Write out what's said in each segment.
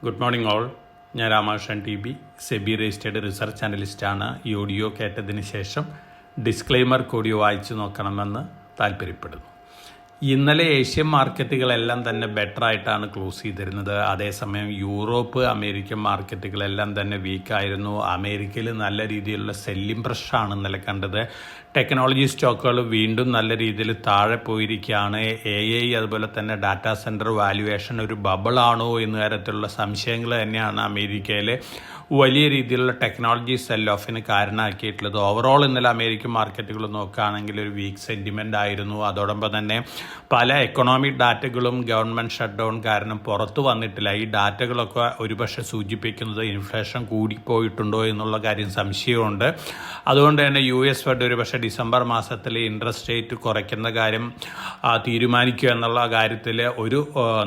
Good morning all. ഞാൻ Ramakrishnan TB, SEBI registered research അനലിസ്റ്റാണ്. ഈ ഓഡിയോ കേട്ടതിന് ശേഷം ഡിസ്ക്ലെയിമർ കൂടി വായിച്ചു നോക്കണമെന്ന് താല്പര്യപ്പെടുന്നു. ഇന്നലെ ഏഷ്യൻ മാർക്കറ്റുകളെല്ലാം തന്നെ ബെറ്റർ ആയിട്ടാണ് ക്ലോസ് ചെയ്തിരുന്നത്. അതേസമയം യൂറോപ്പ്, അമേരിക്കൻ മാർക്കറ്റുകളെല്ലാം തന്നെ വീക്കായിരുന്നു. അമേരിക്കയിൽ നല്ല രീതിയിലുള്ള സെല്ലിംഗ് പ്രഷറാണ് ഇന്നലെ കണ്ടത്. ടെക്നോളജി സ്റ്റോക്കുകൾ വീണ്ടും നല്ല രീതിയിൽ താഴെ പോയിരിക്കുകയാണ്. AI അതുപോലെ തന്നെ ഡാറ്റാ സെൻറ്റർ വാല്യുവേഷൻ ഒരു ബബിളാണോ എന്ന തരത്തിലുള്ള സംശയങ്ങൾ തന്നെയാണ് അമേരിക്കയിൽ വലിയ രീതിയിലുള്ള ടെക്നോളജി സെൽ ഓഫിന് കാരണമാക്കിയിട്ടുള്ളത്. ഓവറോൾ ഇന്നലെ അമേരിക്കൻ മാർക്കറ്റുകൾ നോക്കുകയാണെങ്കിൽ ഒരു വീക്ക് സെൻറ്റിമെൻ്റ് ആയിരുന്നു. അതോടൊപ്പം തന്നെ പല എക്കണോമിക് ഡാറ്റകളും ഗവൺമെൻറ് ഷട്ട് ഡൗൺ കാരണം പുറത്തു വന്നിട്ടില്ല. ഈ ഡാറ്റകളൊക്കെ ഒരുപക്ഷെ സൂചിപ്പിക്കുന്നത് ഇൻഫ്ലേഷൻ കൂടിപ്പോയിട്ടുണ്ടോ എന്നുള്ള കാര്യം സംശയമുണ്ട്. അതുകൊണ്ട് തന്നെ US ഫെഡ് ഒരുപക്ഷെ ഡിസംബർ മാസത്തിൽ ഇൻട്രസ്റ്റ് റേറ്റ് കുറയ്ക്കുന്ന കാര്യം തീരുമാനിക്കുക എന്നുള്ള കാര്യത്തിൽ ഒരു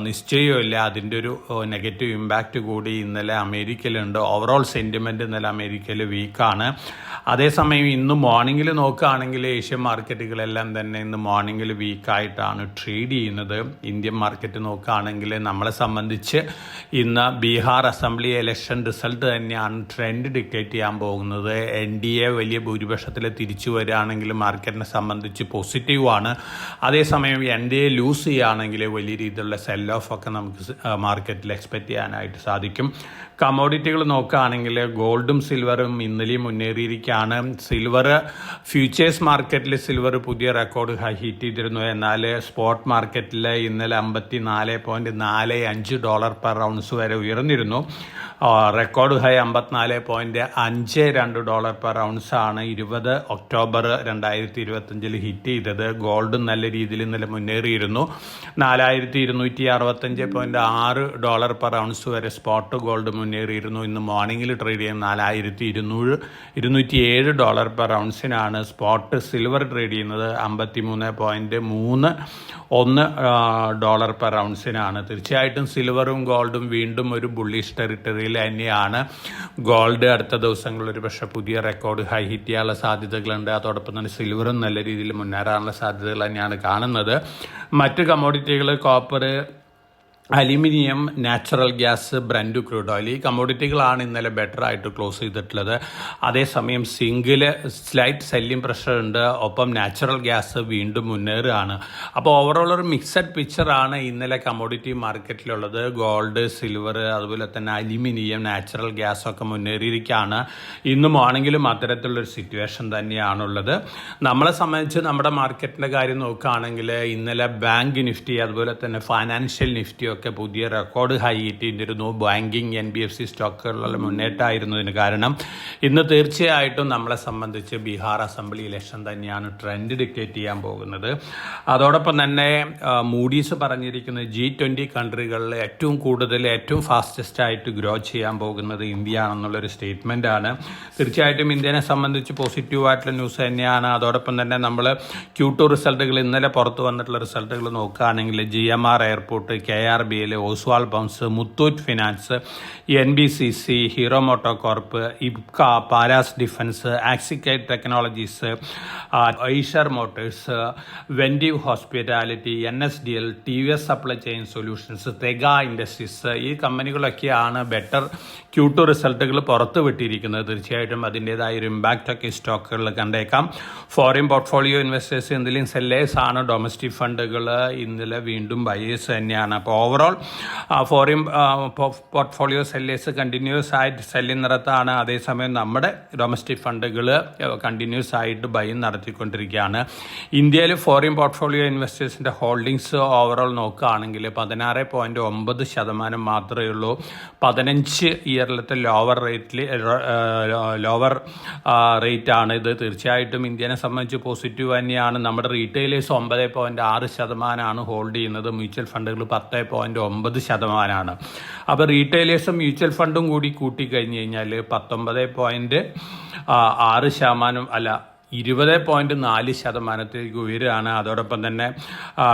നിശ്ചയമില്ല. അതിൻ്റെ ഒരു നെഗറ്റീവ് ഇമ്പാക്റ്റ് കൂടി ഇന്നലെ അമേരിക്കയിലുണ്ട്. ഓവറോൾ സെൻറ്റിമെൻറ്റ് ഇന്നലെ അമേരിക്കയിൽ വീക്കാണ്. അതേസമയം ഇന്ന് മോർണിംഗിൽ നോക്കുകയാണെങ്കിൽ ഏഷ്യൻ മാർക്കറ്റുകളെല്ലാം തന്നെ ഇന്ന് മോർണിംഗിൽ വീക്കായിട്ടാണ് ട്രേഡ് ചെയ്യുന്നത്. ഇന്ത്യൻ മാർക്കറ്റ് നോക്കുകയാണെങ്കിൽ നമ്മളെ സംബന്ധിച്ച് ഇന്ന് ബീഹാർ അസംബ്ലി ഇലക്ഷൻ റിസൾട്ട് തന്നെയാണ് ട്രെൻഡ് ഡിക്റ്റേറ്റ് ചെയ്യാൻ പോകുന്നത്. NDA വലിയ ഭൂരിപക്ഷത്തിൽ തിരിച്ചു വരികയാണെങ്കിൽ മാർക്കറ്റിനെ സംബന്ധിച്ച് പോസിറ്റീവാണ്. അതേസമയം NDA ലൂസ് ചെയ്യുകയാണെങ്കിൽ വലിയ രീതിയിലുള്ള സെൽ ഓഫ് ഒക്കെ നമുക്ക് മാർക്കറ്റിൽ എക്സ്പെക്റ്റ് ചെയ്യാനായിട്ട് സാധിക്കും. കമ്മോഡിറ്റികൾ നോക്കുകയാണെങ്കിൽ ഗോൾഡും സിൽവറും ഇന്നലെയും മുന്നേറിയിരിക്കുകയാണ്. സിൽവർ ഫ്യൂച്ചേഴ്സ് മാർക്കറ്റിൽ സിൽവർ പുതിയ റെക്കോർഡ് ഹൈ ഹിറ്റ് ചെയ്തിരുന്നു. എന്നാൽ സ്പോട്ട് മാർക്കറ്റിൽ ഇന്നലെ $54.45 പെർ ഔൺസ് വരെ ഉയർന്നിരുന്നു. റെക്കോർഡ് ഹൈ $54.52 പെർ ഔൺസാണ് 20 ഒക്ടോബർ 2025 ഹിറ്റ് ചെയ്തത്. ഗോൾഡ് നല്ല രീതിയിൽ ഇന്നലെ മുന്നേറിയിരുന്നു. $4265.6 പെർ ഔൺസ് വരെ സ്പോട്ട് ഗോൾഡ് മുന്നേറിയിരുന്നു. ഇന്ന് മോർണിംഗിൽ ട്രേഡ് ചെയ്യുന്ന $4207 പെർ ഔൺസിനാണ്. സ്പോട്ട് സിൽവർ ട്രേഡ് ചെയ്യുന്നത് $53.31 പെർ ഔൺസിനാണ്. തീർച്ചയായിട്ടും സിൽവറും ഗോൾഡും വീണ്ടും ഒരു ബുള്ളിഷ് ടെറിട്ടറിയിൽ തന്നെയാണ്. ഗോൾഡ് അടുത്ത ദിവസങ്ങളിൽ ഒരു പക്ഷേ പുതിയ റെക്കോർഡ് ഹൈ ഹിറ്റ് ചെയ്യാനുള്ള സാധ്യതകളുണ്ട്. അതോടൊപ്പം തന്നെ സിൽവറും നല്ല രീതിയിൽ മുന്നേറാനുള്ള സാധ്യതകൾ തന്നെയാണ് കാണുന്നത്. മറ്റ് കമ്മോഡിറ്റികൾ copper, aluminium, natural gas, brent crude oil, ഈ കമ്മോഡിറ്റികളാണ് ഇന്നലെ ബെറ്റർ ആയിട്ട് ക്ലോസ് ചെയ്തിട്ടുള്ളത്. അതേസമയം സിങ്കിൽ സ്ലൈറ്റ് സെല്ലിംഗ് പ്രഷർ ഉണ്ട്. ഒപ്പം നാച്ചുറൽ ഗ്യാസ് വീണ്ടും മുന്നേറുകയാണ്. അപ്പോൾ ഓവറോൾ ഒരു മിക്സഡ് പിക്ചറാണ് ഇന്നലെ കമ്മോഡിറ്റി മാർക്കറ്റിലുള്ളത്. ഗോൾഡ്, സിൽവർ, അതുപോലെ തന്നെ അലുമിനിയം, നാച്ചുറൽ ഗ്യാസ് ഒക്കെ മുന്നേറിയിരിക്കുകയാണ്. ഇന്നും ആണെങ്കിലും അത്തരത്തിലുള്ളൊരു സിറ്റുവേഷൻ തന്നെയാണുള്ളത്. നമ്മളെ സംബന്ധിച്ച് നമ്മുടെ മാർക്കറ്റിൻ്റെ കാര്യം നോക്കുകയാണെങ്കിൽ ഇന്നലെ ബാങ്ക് നിഫ്റ്റി അതുപോലെ തന്നെ ഫൈനാൻഷ്യൽ നിഫ്റ്റി ഒക്കെ പുതിയ റെക്കോർഡ് ഹൈ ഇട്ടിരുന്നു. ബാങ്കിങ്, NBFC സ്റ്റോക്കുകളിലുള്ള മുന്നേറ്റമായിരുന്നതിന് കാരണം ഇന്ന് തീർച്ചയായിട്ടും നമ്മളെ സംബന്ധിച്ച് ബീഹാർ അസംബ്ലി ഇലക്ഷൻ തന്നെയാണ് ട്രെൻഡ് ഡിക്റ്റേറ്റ് ചെയ്യാൻ പോകുന്നത്. അതോടൊപ്പം തന്നെ മൂഡീസ് പറഞ്ഞിരിക്കുന്നത് G20 കൺട്രികളിൽ ഏറ്റവും കൂടുതൽ ഏറ്റവും ഫാസ്റ്റസ്റ്റ് ആയിട്ട് ഗ്രോ ചെയ്യാൻ പോകുന്നത് ഇന്ത്യ ആണെന്നുള്ളൊരു സ്റ്റേറ്റ്മെൻ്റ് ആണ്. തീർച്ചയായിട്ടും ഇന്ത്യനെ സംബന്ധിച്ച് പോസിറ്റീവായിട്ടുള്ള ന്യൂസ് തന്നെയാണ്. അതോടൊപ്പം തന്നെ നമ്മൾ Q2 റിസൾട്ടുകൾ ഇന്നലെ പുറത്തു വന്നിട്ടുള്ള റിസൾട്ടുകൾ നോക്കുകയാണെങ്കിൽ GMR airport, KRBL, Oswal pumps, Muthoot finance, NBCC, Hero MotoCorp, Ipca, Paras defence, ആക്സിക്കൈറ്റ് technologies, Eicher motors, Ventive hospitality, NSDL, TVS supply chain solutions, Tega industries, ഈ കമ്പനികളൊക്കെയാണ് ബെറ്റർ Q2 റിസൾട്ടുകൾ പുറത്തു വിട്ടിരിക്കുന്നത്. തീർച്ചയായിട്ടും അതിൻ്റേതായ ഒരു ഇമ്പാക്റ്റ് ഒക്കെ സ്റ്റോക്കുകളിൽ കണ്ടേക്കാം. ഫോറിൻ പോർട്ട്ഫോളിയോ ഇൻവെസ്റ്റേഴ്സ് എന്തെങ്കിലും സെല്ലേഴ്സ് ആണ്. ഡൊമസ്റ്റിക് ഫണ്ടുകൾ ഇന്നലെ വീണ്ടും ബയേഴ്സ് തന്നെയാണ്. അപ്പോൾ overall foreign portfolio sellers continuous ആയിട്ട് സെല്ലിംഗ് നടത്താണ്. അതേസമയം നമ്മുടെ ഡൊമസ്റ്റിക് ഫണ്ടുകൾ കണ്ടിന്യൂസ് ആയിട്ട് ബൈയും നടത്തിക്കൊണ്ടിരിക്കുകയാണ്. ഇന്ത്യയിൽ ഫോറിൻ പോർട്ട്ഫോളിയോ ഇൻവെസ്റ്റേഴ്സിൻ്റെ ഹോൾഡിങ്സ് ഓവറോൾ നോക്കുകയാണെങ്കിൽ 16.9% മാത്രമേ ഉള്ളൂ. 15 ഇയറിലത്തെ ലോവർ റേറ്റാണ് ഇത്. തീർച്ചയായിട്ടും ഇന്ത്യനെ സംബന്ധിച്ച് പോസിറ്റീവ് തന്നെയാണ്. നമ്മുടെ റീറ്റെയിലേഴ്സ് 9.6% ഹോൾഡ് ചെയ്യുന്നത്. മ്യൂച്വൽ ഫണ്ടുകൾ 10.9%. അപ്പോൾ റീറ്റെയിലേഴ്സും മ്യൂച്വൽ ഫണ്ടും കൂടി കൂട്ടിക്കഴിഞ്ഞ് കഴിഞ്ഞാൽ 19.6% അല്ല 20.4% ഉയരുകയാണ്. അതോടൊപ്പം തന്നെ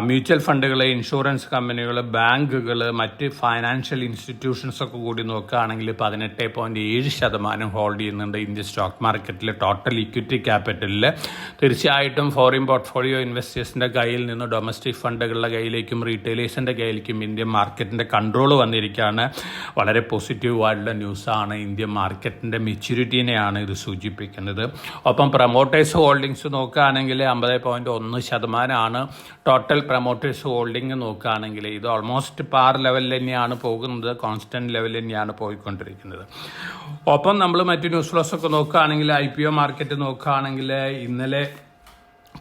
മ്യൂച്വൽ ഫണ്ടുകൾ, ഇൻഷുറൻസ് കമ്പനികൾ, ബാങ്കുകൾ, മറ്റ് ഫൈനാൻഷ്യൽ ഇൻസ്റ്റിറ്റ്യൂഷൻസൊക്കെ കൂടി നോക്കുകയാണെങ്കിൽ 18.7% ഹോൾഡ് ചെയ്യുന്നുണ്ട് ഇന്ത്യൻ സ്റ്റോക്ക് മാർക്കറ്റിൽ. ടോട്ടൽ ഇക്വിറ്റി ക്യാപിറ്റലിൽ തീർച്ചയായിട്ടും ഫോറിൻ പോർട്ട്ഫോളിയോ ഇൻവെസ്റ്റേഴ്സിൻ്റെ കയ്യിൽ നിന്ന് ഡൊമസ്റ്റിക് ഫണ്ടുകളുടെ കയ്യിലേക്കും റീറ്റെയിലേഴ്സിൻ്റെ കയ്യിലേക്കും ഇന്ത്യൻ മാർക്കറ്റിൻ്റെ കൺട്രോൾ വന്നിരിക്കുകയാണ്. വളരെ പോസിറ്റീവായിട്ടുള്ള ന്യൂസാണ്. ഇന്ത്യൻ മാർക്കറ്റിൻ്റെ മെച്യൂരിറ്റീനെയാണ് ഇത് സൂചിപ്പിക്കുന്നത്. ഒപ്പം പ്രൊമോട്ടേഴ്സ് ഹോൾഡിങ്സ് നോക്കുകയാണെങ്കിൽ 50.1% ടോട്ടൽ പ്രൊമോട്ടേഴ്സ് ഹോൾഡിംഗ് നോക്കുകയാണെങ്കിൽ. ഇത് ഓൾമോസ്റ്റ് പാർ ലെവലിൽ തന്നെയാണ് പോകുന്നത്, കോൺസ്റ്റന്റ് ലെവലിൽ തന്നെയാണ് പോയിക്കൊണ്ടിരിക്കുന്നത്. ഒപ്പം നമ്മൾ മറ്റ് ന്യൂസ് ഫ്ലോസ് ഒക്കെ നോക്കുകയാണെങ്കിൽ IPO മാർക്കറ്റ് നോക്കുകയാണെങ്കിൽ ഇന്നലെ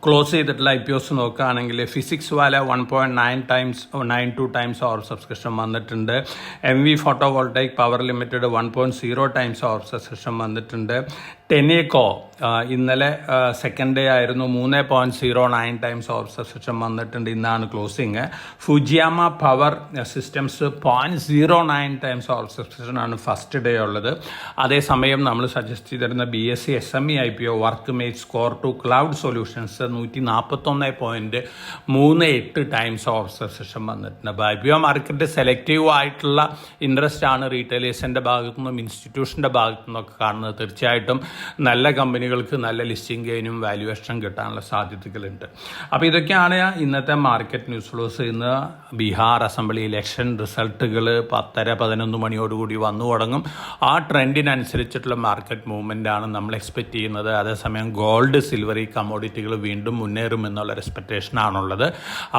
ക്ലോസ് ചെയ്തിട്ടുള്ള IPOs നോക്കുകയാണെങ്കിൽ ഫിസിക്സ് വാല 1.92 ടൈംസ് ഓവർ സബ്സ്ക്രിപ്ഷൻ വന്നിട്ടുണ്ട്. MV photovoltaic power limited 1.0 times over subscription വന്നിട്ടുണ്ട്. ടെനേക്കോ ഇന്നലെ സെക്കൻഡ് ഡേ ആയിരുന്നു, 3.09 ടൈംസ് ഓവർ സബ്സ്ക്രിപ്ഷൻ വന്നിട്ടുണ്ട്. ഇന്നാണ് closing. Fujiyama power systems 0.09 times over സബ്സ്ക്രിപ്ഷനാണ് ഫസ്റ്റ് ഡേ ഉള്ളത്. അതേസമയം നമ്മൾ സജസ്റ്റ് ചെയ്തിരുന്ന BSE SME IPO work mate score two cloud solutions 141.38 times over subscription വന്നിട്ടുണ്ട്. അപ്പോൾ IPO മാർക്കറ്റ് സെലക്റ്റീവ് ആയിട്ടുള്ള ഇൻട്രസ്റ്റ് ആണ് റീറ്റെയിലേഴ്സിൻ്റെ ഭാഗത്തുനിന്നും ഇൻസ്റ്റിറ്റ്യൂഷൻ്റെ ഭാഗത്തുനിന്നൊക്കെ കാണുന്നത്. തീർച്ചയായിട്ടും നല്ല കമ്പനികൾക്ക് നല്ല ലിസ്റ്റിംഗ് ഗെയിനും വാല്യുവേഷൻ കിട്ടാനുള്ള സാധ്യതകളുണ്ട്. അപ്പോൾ ഇതൊക്കെയാണ് ഇന്നത്തെ മാർക്കറ്റ് ന്യൂസ് ഫ്ലോസ്. ഇന്ന് ബീഹാർ അസംബ്ലി ഇലക്ഷൻ റിസൾട്ടുകൾ 10-11 മണിയോടുകൂടി വന്നു തുടങ്ങും. ആ ട്രെൻഡിനനുസരിച്ചിട്ടുള്ള മാർക്കറ്റ് മൂവ്മെൻ്റ് ആണ് നമ്മൾ എക്സ്പെക്റ്റ് ചെയ്യുന്നത്. അതേസമയം ഗോൾഡ്, സിൽവർ, ഈ കമ്മോഡിറ്റികൾ വീണ്ടും മുന്നേറും എന്നുള്ള എക്സ്പെക്റ്റേഷനാണുള്ളത്.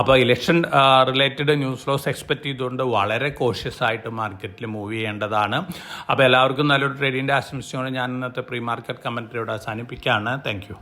അപ്പോൾ election related news flows expect ചെയ്തുകൊണ്ട് വളരെ കോഷ്യസ് ആയിട്ട് മാർക്കറ്റിൽ മൂവ് ചെയ്യേണ്ടതാണ്. അപ്പോൾ എല്ലാവർക്കും നല്ലൊരു ട്രേഡിൻ്റെ ആശംസയോടെ ഞാൻ ഇന്നത്തെ പ്രീ മാർക്കറ്റ് കമൻറ്ററിയോട് അവസാനിപ്പിക്കുകയാണ്. Thank you.